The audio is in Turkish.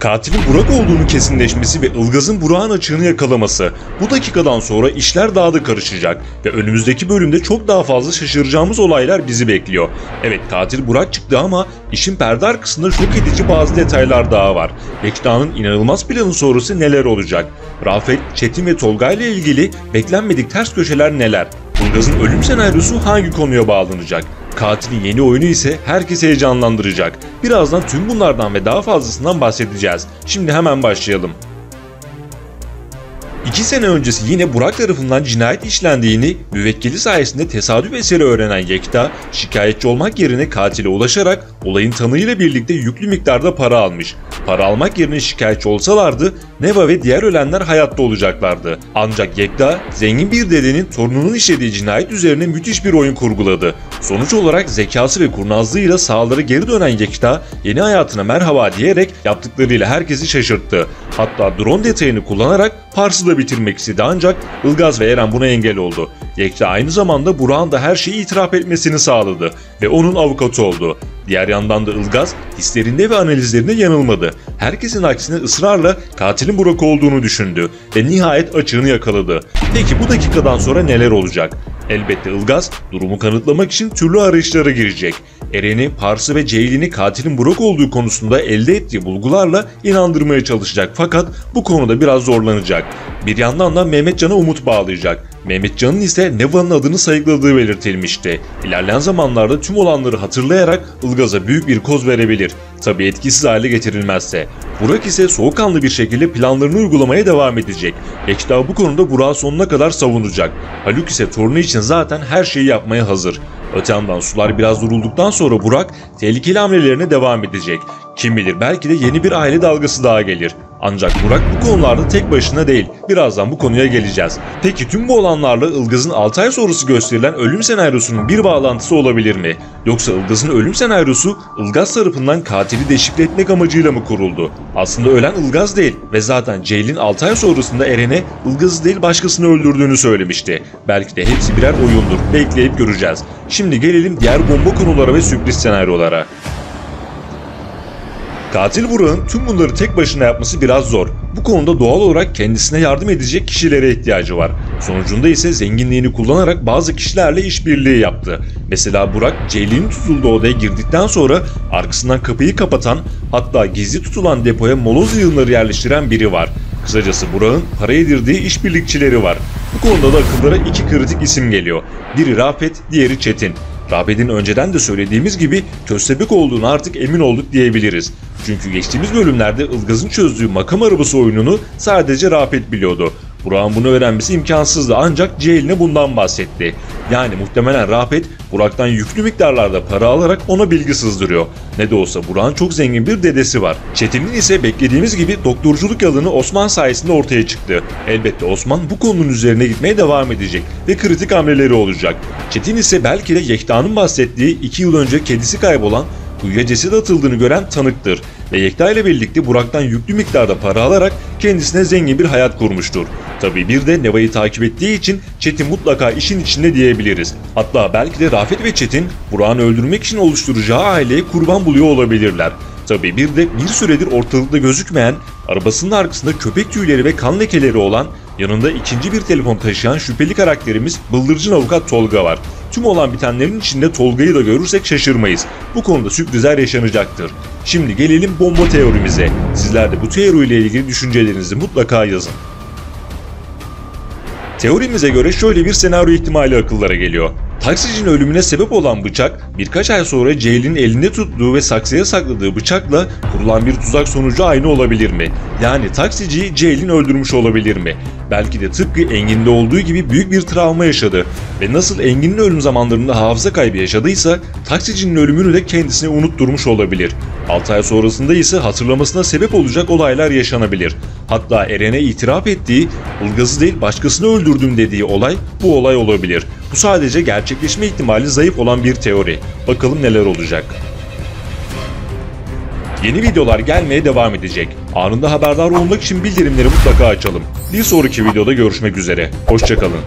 Katilin Burak olduğunu kesinleşmesi ve Ilgaz'ın Burak'ın açığını yakalaması. Bu dakikadan sonra işler daha da karışacak ve önümüzdeki bölümde çok daha fazla şaşıracağımız olaylar bizi bekliyor. Evet, katil Burak çıktı ama işin perde arkasında şok edici bazı detaylar daha var. Yekta'nın inanılmaz planı sonrası neler olacak? Rafet, Çetin ve Tolga ile ilgili beklenmedik ters köşeler neler? Ilgaz'ın ölüm senaryosu hangi konuya bağlanacak? Katilin yeni oyunu ise herkesi heyecanlandıracak. Birazdan tüm bunlardan ve daha fazlasından bahsedeceğiz. Şimdi hemen başlayalım. 2 sene öncesi yine Burak tarafından cinayet işlendiğini müvekkili sayesinde tesadüf eseri öğrenen Yekta, şikayetçi olmak yerine katile ulaşarak olayın tanığıyla birlikte yüklü miktarda para almış. Para almak yerine şikayetçi olsalardı Neva ve diğer ölenler hayatta olacaklardı. Ancak Yekta, zengin bir dedenin torununun işlediği cinayet üzerine müthiş bir oyun kurguladı. Sonuç olarak zekası ve kurnazlığıyla sahalara geri dönen Yekta, yeni hayatına merhaba diyerek yaptıklarıyla herkesi şaşırttı. Hatta drone detayını kullanarak Pars'ı da bitirmek istedi ancak Ilgaz ve Eren buna engel oldu. Yekta aynı zamanda Burak'ın da her şeyi itiraf etmesini sağladı ve onun avukatı oldu. Diğer yandan da Ilgaz hislerinde ve analizlerinde yanılmadı. Herkesin aksine ısrarla katilin Burak olduğunu düşündü ve nihayet açığını yakaladı. Peki bu dakikadan sonra neler olacak? Elbette Ilgaz durumu kanıtlamak için türlü arayışlara girecek. Eren'i, Pars'ı ve Ceylin'i katilin Burak olduğu konusunda elde ettiği bulgularla inandırmaya çalışacak fakat bu konuda biraz zorlanacak. Bir yandan da Mehmetcan'a umut bağlayacak. Mehmetcan'ın ise Neva'nın adını sayıkladığı belirtilmişti. İlerleyen zamanlarda tüm olanları hatırlayarak Ilgaz'a büyük bir koz verebilir. Tabi etkisiz hale getirilmezse. Burak ise soğukkanlı bir şekilde planlarını uygulamaya devam edecek. Yekta bu konuda Burak'ı sonuna kadar savunacak. Haluk ise torunu için zaten her şeyi yapmaya hazır. Öte yandan sular biraz durulduktan sonra Burak tehlikeli hamlelerine devam edecek. Kim bilir belki de yeni bir aile dalgası daha gelir. Ancak Burak bu konularda tek başına değil. Birazdan bu konuya geleceğiz. Peki tüm bu olanlarla Ilgaz'ın 6 ay sonrası gösterilen ölüm senaryosunun bir bağlantısı olabilir mi? Yoksa Ilgaz'ın ölüm senaryosu Ilgaz tarafından katili deşifre etmek amacıyla mı kuruldu? Aslında ölen Ilgaz değil ve zaten Ceylin 6 ay sonrasında Eren'e Ilgaz'ı değil başkasını öldürdüğünü söylemişti. Belki de hepsi birer oyundur. Bekleyip göreceğiz. Şimdi gelelim diğer bomba konulara ve sürpriz senaryolara. Katil Burak'ın tüm bunları tek başına yapması biraz zor. Bu konuda doğal olarak kendisine yardım edecek kişilere ihtiyacı var. Sonucunda ise zenginliğini kullanarak bazı kişilerle işbirliği yaptı. Mesela Burak, Ceylin'in tutulduğu odaya girdikten sonra arkasından kapıyı kapatan, hatta gizli tutulan depoya moloz yığınları yerleştiren biri var. Kısacası Burak'ın para yedirdiği işbirlikçileri var. Bu konuda da akıllara 2 kritik isim geliyor. Biri Rafet, diğeri Çetin. Rafet'in önceden de söylediğimiz gibi köstebek olduğunu artık emin olduk diyebiliriz. Çünkü geçtiğimiz bölümlerde Ilgaz'ın çözdüğü makam arabası oyununu sadece Rafet biliyordu. Burak'ın bunu öğrenmesi imkansızdı ancak Ceylin'e bundan bahsetti. Yani muhtemelen Rafet Burak'tan yüklü miktarlarda para alarak ona bilgi sızdırıyor. Ne de olsa Burak'ın çok zengin bir dedesi var. Çetin'in ise beklediğimiz gibi doktorculuk yalanı Osman sayesinde ortaya çıktı. Elbette Osman bu konunun üzerine gitmeye devam edecek ve kritik hamleleri olacak. Çetin ise belki de Yekta'nın bahsettiği 2 yıl önce kedisi kaybolan, kuyuya ceset atıldığını gören tanıktır ve Yekta ile birlikte Burak'tan yüklü miktarda para alarak kendisine zengin bir hayat kurmuştur. Tabii bir de Neva'yı takip ettiği için Çetin mutlaka işin içinde diyebiliriz. Hatta belki de Rafet ve Çetin Burak'ı öldürmek için oluşturacağı aileye kurban buluyor olabilirler. Tabii bir de bir süredir ortalıkta gözükmeyen, arabasının arkasında köpek tüyleri ve kan lekeleri olan, yanında ikinci bir telefon taşıyan şüpheli karakterimiz bıldırcın avukat Tolga var. Tüm olan bitenlerin içinde Tolga'yı da görürsek şaşırmayız. Bu konuda sürprizler yaşanacaktır. Şimdi gelelim bomba teorimize. Sizler de bu teoriyle ilgili düşüncelerinizi mutlaka yazın. Teorimize göre şöyle bir senaryo ihtimali akıllara geliyor. Taksicinin ölümüne sebep olan bıçak, birkaç ay sonra Ceylin'in elinde tuttuğu ve saksıya sakladığı bıçakla kurulan bir tuzak sonucu aynı olabilir mi? Yani taksiciyi Ceylin öldürmüş olabilir mi? Belki de tıpkı Engin'de olduğu gibi büyük bir travma yaşadı ve nasıl Engin'in ölüm zamanlarında hafıza kaybı yaşadıysa taksicinin ölümünü de kendisine unutturmuş olabilir. 6 ay sonrasında ise hatırlamasına sebep olacak olaylar yaşanabilir. Hatta Eren'e itiraf ettiği, Ilgaz'ı değil başkasını öldürdüm dediği olay bu olay olabilir. Bu sadece gerçekleşme ihtimali zayıf olan bir teori. Bakalım neler olacak. Yeni videolar gelmeye devam edecek. Anında haberdar olmak için bildirimleri mutlaka açalım. Bir sonraki videoda görüşmek üzere. Hoşça kalın.